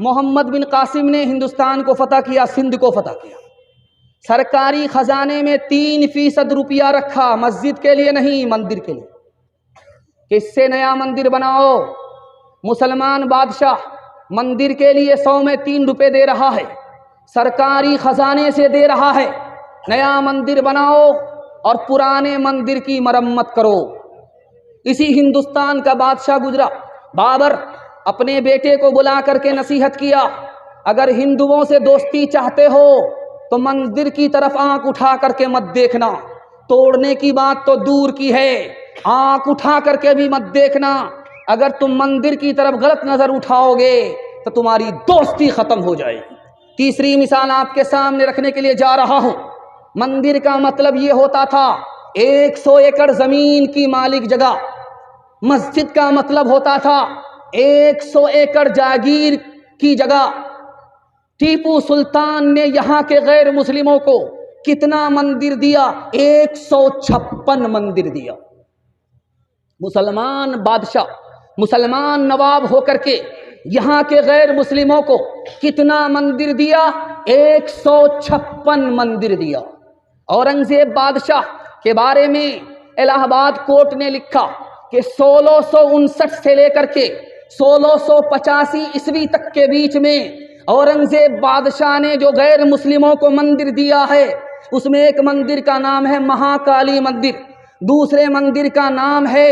मोहम्मद बिन कासिम ने हिंदुस्तान को फतह किया, सिंध को फतह किया। सरकारी खजाने में 3% रुपया रखा, मस्जिद के लिए नहीं, मंदिर के लिए। किससे नया मंदिर बनाओ? मुसलमान बादशाह मंदिर के लिए 100 में 3 रुपए दे रहा है, सरकारी खजाने से दे रहा है। नया मंदिर बनाओ और पुराने मंदिर की मरम्मत करो। इसी हिंदुस्तान का बादशाह गुजरा, बाबर, अपने बेटे को बुला करके नसीहत किया, अगर हिंदुओं से दोस्ती चाहते हो तो मंदिर की तरफ आंख उठा करके मत देखना, तोड़ने की बात तो दूर की है, आंख उठा करके भी मत देखना। अगर तुम मंदिर की तरफ गलत नजर उठाओगे तो तुम्हारी दोस्ती खत्म हो जाएगी। तीसरी मिसाल आपके सामने रखने के लिए जा रहा हूं। मंदिर का मतलब यह होता था 100 एकड़ जमीन की मालिक जगह। मस्जिद का मतलब होता था 100 एकड़ जागीर की जगह। टीपू सुल्तान ने यहां के गैर मुस्लिमों को कितना मंदिर दिया? 156 मंदिर दिया। मुसलमान बादशाह, मुसलमान नवाब होकर के यहां के गैर मुस्लिमों को कितना मंदिर दिया? 156 मंदिर दिया। औरंगजेब बादशाह के बारे में इलाहाबाद कोर्ट ने लिखा कि 1659 से लेकर के 1685 ईस्वी तक के बीच में औरंगजेब बादशाह ने जो गैर मुस्लिमों को मंदिर दिया है, उसमें एक मंदिर का नाम है महाकाली मंदिर, दूसरे मंदिर का नाम है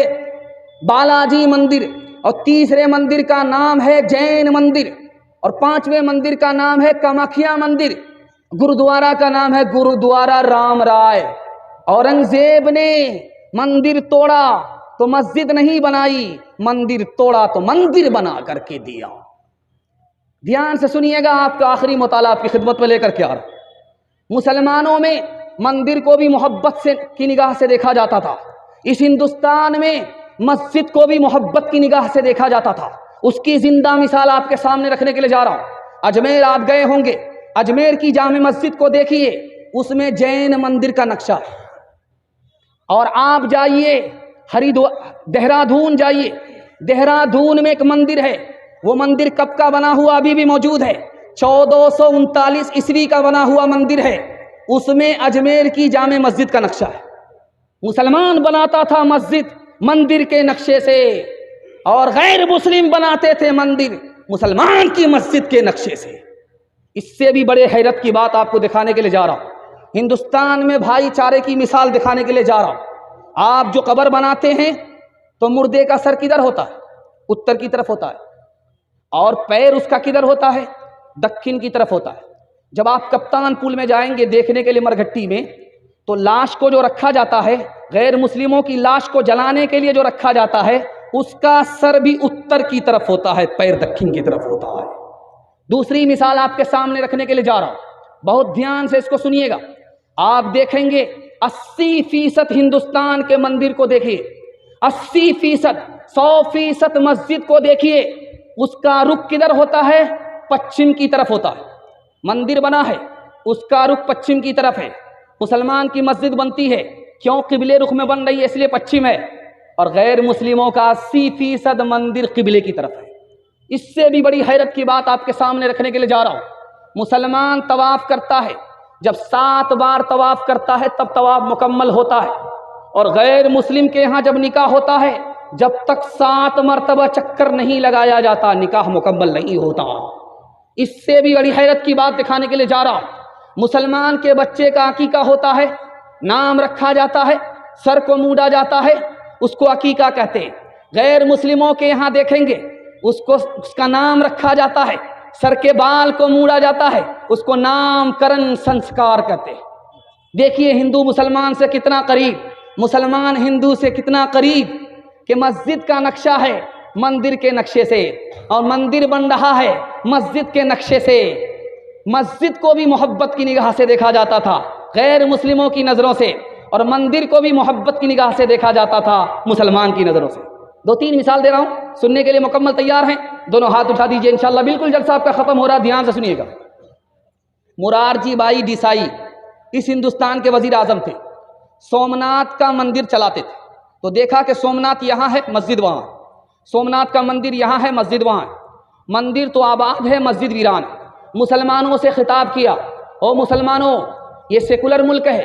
बालाजी मंदिर, और तीसरे मंदिर का नाम है जैन मंदिर, और 5वें मंदिर का नाम है कामाख्या मंदिर। गुरुद्वारा का नाम है गुरुद्वारा राम राय। औरंगजेब ने मंदिर तोड़ा तो मस्जिद नहीं बनाई, मंदिर तोड़ा तो मंदिर बना करके दिया। ध्यान से सुनिएगा, आपका आखिरी मुताला आपकी खिदमत में लेकर के आ रहा। मुसलमानों में मंदिर को भी मोहब्बत से की निगाह से देखा जाता था। इस हिंदुस्तान में मस्जिद को भी मोहब्बत की निगाह से देखा जाता था। उसकी जिंदा मिसाल आपके सामने रखने के लिए जा रहा हूं। अजमेर आप गए होंगे, अजमेर की जामे मस्जिद को देखिए, उसमें जैन मंदिर का नक्शा है। और आप जाइए देहरादून जाइए, देहरादून में एक मंदिर है, वो मंदिर कब का बना हुआ अभी भी मौजूद है, 1439 ईस्वी का बना हुआ मंदिर है। उसमें अजमेर की जामे मस्जिद का नक्शा है। मुसलमान बनाता था मस्जिद मंदिर के नक्शे से, और गैर मुस्लिम बनाते थे मंदिर मुसलमान की मस्जिद के नक्शे से। इससे भी बड़े हैरत की बात आपको दिखाने के लिए जा रहा हूं। हिंदुस्तान में भाईचारे की मिसाल दिखाने के लिए जा रहा हूं। आप जो कब्र बनाते हैं तो मुर्दे का सर किधर होता है? उत्तर की तरफ होता है, और पैर उसका किधर होता है? दक्षिण की तरफ होता है। जब आप कप्तान पुल में जाएंगे देखने के लिए मरघट्टी में, तो लाश को जो रखा जाता है, गैर मुस्लिमों की लाश को जलाने के लिए जो रखा जाता है, उसका सर भी उत्तर की तरफ होता है, पैर दक्षिण की तरफ होता है। दूसरी मिसाल आपके सामने रखने के लिए जा रहा हूं, बहुत ध्यान से इसको सुनिएगा। आप देखेंगे 80% हिंदुस्तान के मंदिर को देखिए, 80%, 100% मस्जिद को देखिए, उसका रुख किधर होता है? पश्चिम की तरफ होता है। मंदिर बना है, उसका रुख पश्चिम की तरफ है। मुसलमान की मस्जिद बनती है, क्यों? किबले रुख में बन रही है, इसलिए पश्चिम है। और गैर मुस्लिमों का 80% मंदिर किबले की तरफ है। इससे भी बड़ी हैरत की बात आपके सामने रखने के लिए जा रहा हूं। मुसलमान तवाफ करता है, जब 7 बार तवाफ करता है तब तवाफ मुकम्मल होता है। और गैर मुस्लिम के यहाँ जब निकाह होता है, जब तक 7 मरतबा चक्कर नहीं लगाया जाता, निकाह मुकम्मल नहीं होता। इससे भी बड़ी हैरत की बात दिखाने के लिए जा रहा हूं। मुसलमान के बच्चे का अकीका होता है, नाम रखा जाता है, सर को मूड़ा जाता है, उसको अकीका कहते हैं। गैर मुस्लिमों के यहाँ देखेंगे, उसका नाम रखा जाता है, सर के बाल को मूड़ा जाता है, उसको नामकरण संस्कार कहते हैं। देखिए हिंदू मुसलमान से कितना करीब, मुसलमान हिंदू से कितना करीब, कि मस्जिद का नक्शा है मंदिर के नक्शे से, और मंदिर बन रहा है मस्जिद के नक्शे से। मस्जिद को भी मोहब्बत की निगाह से देखा जाता था गैर मुस्लिमों की नज़रों से, और मंदिर को भी मोहब्बत की निगाह से देखा जाता था मुसलमान की नज़रों से। 2-3 मिसाल दे रहा हूं, सुनने के लिए मुकम्मल तैयार हैं? दोनों हाथ उठा दीजिए इंशाल्लाह। बिल्कुल जलसा आपका खत्म हो रहा है, ध्यान से सुनिएगा। मुरारजी भाई देसाई इस हिंदुस्तान के वजीर आजम थे, सोमनाथ का मंदिर चलाते थे। तो देखा कि सोमनाथ यहाँ है, मस्जिद वहाँ, सोमनाथ का मंदिर यहाँ है, मस्जिद वहाँ है। मंदिर तो आबाद है, मस्जिद वीरान। मुसलमानों से खिताब किया, ओ मुसलमानों, ये सेकुलर मुल्क है,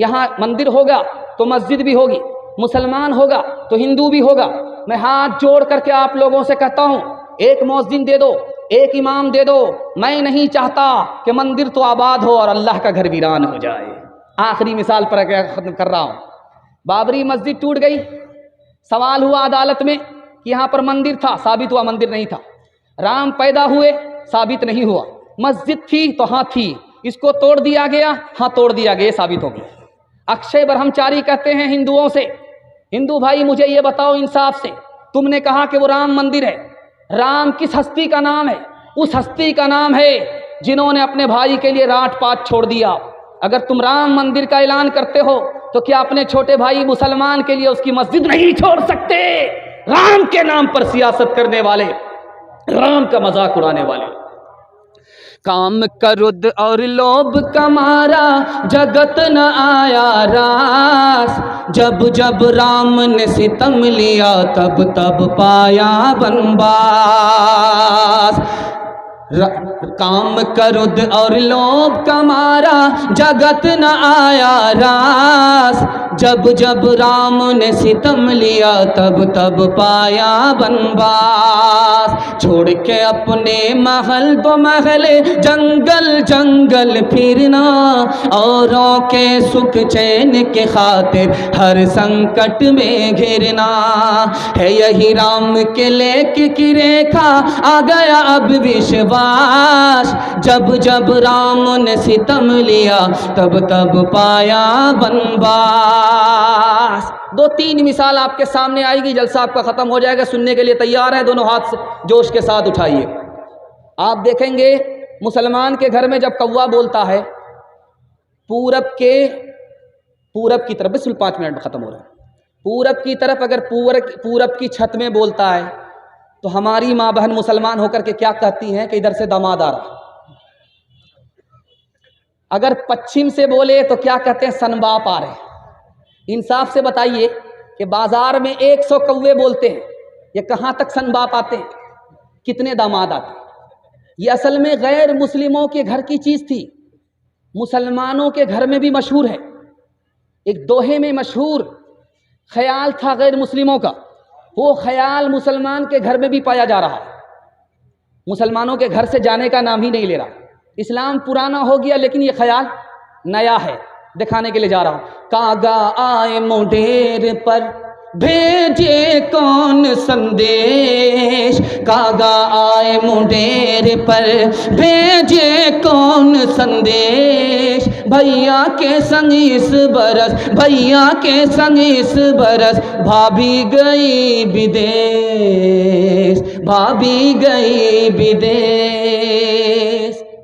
यहाँ मंदिर होगा तो मस्जिद भी होगी, मुसलमान होगा तो हिंदू भी होगा। मैं हाथ जोड़ करके आप लोगों से कहता हूँ, एक मौज़िन दे दो, एक इमाम दे दो। मैं नहीं चाहता कि मंदिर तो आबाद हो और अल्लाह का घर वीरान हो जाए। आखिरी मिसाल पर ख़त्म कर रहा हूँ। बाबरी मस्जिद टूट गई, सवाल हुआ अदालत में कि यहाँ पर मंदिर था, साबित हुआ मंदिर नहीं था। राम पैदा हुए, साबित नहीं हुआ। मस्जिद थी तो हाँ थी, इसको तोड़ दिया गया, हाँ तोड़ दिया गया, साबित हो गया। अक्षय ब्रह्मचारी कहते हैं हिंदुओं से, हिंदू भाई मुझे ये बताओ इंसाफ से, तुमने कहा कि वो राम मंदिर है, राम किस हस्ती का नाम है? उस हस्ती का नाम है जिन्होंने अपने भाई के लिए राट पाट छोड़ दिया। अगर तुम राम मंदिर का ऐलान करते हो तो क्या अपने छोटे भाई मुसलमान के लिए उसकी मस्जिद नहीं छोड़ सकते? राम के नाम पर सियासत करने वाले, राम का मजाक उड़ाने वाले। काम क्रोध और लोभ का मारा जगत न आया रास, जब जब राम ने सितम लिया तब तब पाया बनवास। काम क्रोध और लोभ का मारा जगत न आया रास, जब जब राम ने सितम लिया तब तब पाया बनवास। छोड़ के अपने महल तो महले, जंगल जंगल फिरना, औरों के सुख चैन के खातिर हर संकट में घिरना है। यही राम के लेख की रेखा आ गया अब विश्वास, जब जब राम ने सितम लिया तब तब पाया बनवास। दो तीन मिसाल आपके सामने आएगी, जलसा आपका खत्म हो जाएगा। सुनने के लिए तैयार है? दोनों हाथ से जोश के साथ उठाइए। आप देखेंगे मुसलमान के घर में जब कौवा बोलता है, पूरब की तरफ, बिल्कुल 5 मिनट में खत्म हो रहा है, पूरब की तरफ अगर पूरब की छत में बोलता है तो हमारी माँ बहन मुसलमान होकर के क्या कहती हैं कि इधर से दामाद आ रहा। अगर पश्चिम से बोले तो क्या कहते हैं? सनबाप आ रहे। इंसाफ से बताइए कि बाजार में 100 कौवे बोलते हैं, ये कहाँ तक सनबाप आते हैं? कितने दामाद आते हैं? ये असल में गैर मुस्लिमों के घर की चीज़ थी, मुसलमानों के घर में भी मशहूर है। एक दोहे में मशहूर ख्याल था गैर मुस्लिमों का, वो ख्याल मुसलमान के घर में भी पाया जा रहा है। मुसलमानों के घर से जाने का नाम ही नहीं ले रहा। इस्लाम पुराना हो गया लेकिन ये ख्याल नया है, दिखाने के लिए जा रहा हूं। कागा आए मुंडेर पर भेजे कौन संदेश, कागा आए मुंडेर पर भेजे कौन संदेश, भैया के संग इस बरस, भैया के संग इस बरस भाभी गई विदेश, भाभी गई विदेश।